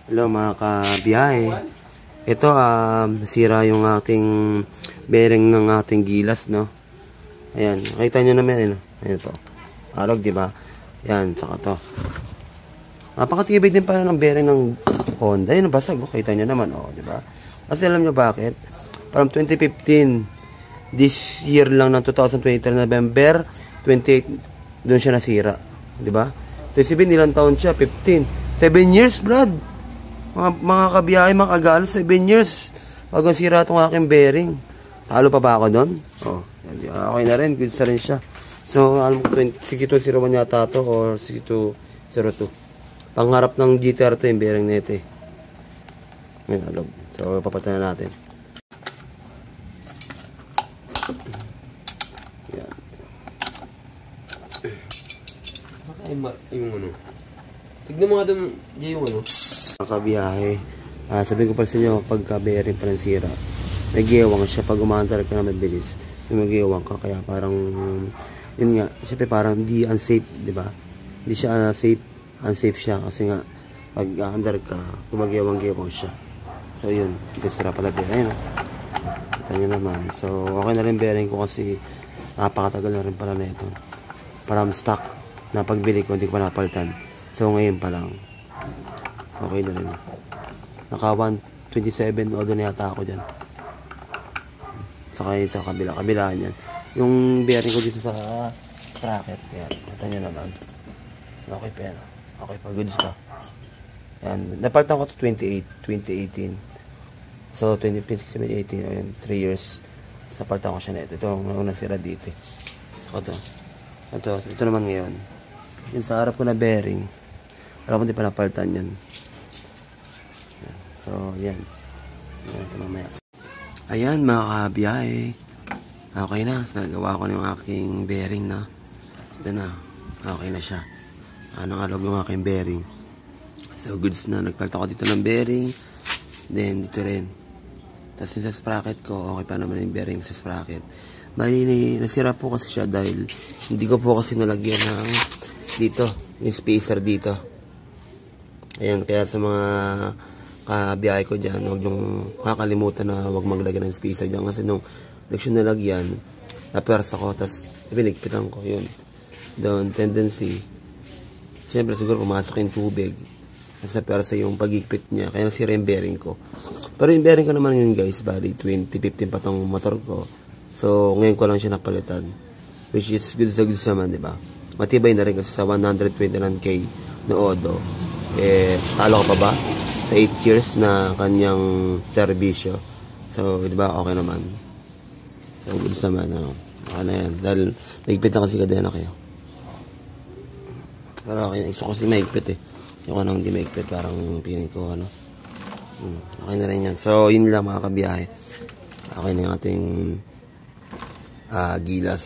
Hello mga kabiyahe. Ito nasira yung ating bearing ng ating gilas, no. Ayan, nakita nyo naman, ayan po. Alog, di ba? Ayan, saka to. Napakatibay din pala ng bearing ng Honda. Ayan, basag, kita nyo naman, di ba? Kasi alam nyo bakit? From 2015, this year lang ng 2023 November 28, doon siya nasira, di ba? 27, ilang taon siya? 15. 7 years, Brad. Mga kabiyahe, mga kagalo, 7 years bago sira itong aking bearing. Talo pa ba ako doon? Okay na rin, good na rin siya. So, alam ko 6201 yata ito or 6202. Pangharap ng GTR ito yung bearing na ito. Ayan, so, papatayan natin. Ayan. Yung ano. Tignan mo nga doon yung ano. Mga kabiyahe, sabihin ko pa sa inyo, pagka bearing pa ng sira, nag-iwang siya pag umaandar ka na mabilis. Nag-iwang ka, kaya parang, yun nga, syempre parang hindi unsafe, di ba? Hindi siya unsafe siya kasi nga, pag umaandar ka, gumag-iwang siya. So yun, ito sira pala bearing. Kita nyo naman. So, okay na rin bearing ko kasi napakatagal na rin pala na ito. Parang stock na pagbili ko, hindi ko pa napalitan. So, ngayon pa lang. Okay na rin. Naka 127 odo na yata ako dyan. Saka yun sa kabilaan yan. Yung bearing ko dito sa sprocket. Yan. Kita nyo naman. Okay pa yan. Okay pa. Goods pa. Yan. Napalitan ko to 2018. So 2015, 16, 17, 18. Ayan. 3 years. Napalitan ko siya na ito. Ito ang nasira dito. So ito naman ngayon. Yung sa harap ko na bearing. Alam ko hindi pa napalitan yan. So, yan. Ito mamaya. Ayan, mga kabiyahe. Okay na. Nagawa ko na yung aking bearing na. Ito na. Okay na siya. Nangalog yung aking bearing. So, goods na. Nagpalit ako dito ng bearing. Then, dito rin. Tapos, sa sprocket ko, okay pa naman yung bearing sa sprocket. Bali, nasira po kasi siya dahil hindi ko po kasi nalagyan ng dito. Yung spacer dito. Ayan, kaya sa mga kabiyahe ko dyan, huwag yung makakalimutan na huwag maglagyan ng spacer dyan. Kasi nung leksyon nalagyan, napersa ko, tapos pinigpitan ko, yun. Doon, tendency, siyempre siguro pumasok yung tubig. Nasa persa yung pagigpit niya, kaya nasira yung bearing ko. Pero yung bearing ko naman yun guys, bali 2015 pa tong motor ko. So, ngayon ko lang siya napalitan. Which is good sa goods naman, diba? Matibay na rin kasi sa 129K na odo. Talo ko pa ba? Sa 8 years na kanyang serbisyo. So, di ba, okay naman. So, good naman. Okay na yan. Dahil, maigpit na kasi kadena kayo. Pero okay na. Gusto ko kasi maigpit Yung anong hindi maigpit, parang piling ko, okay na rin yan. So, yun lang mga kabiyahe. Okay na yung ating gilas.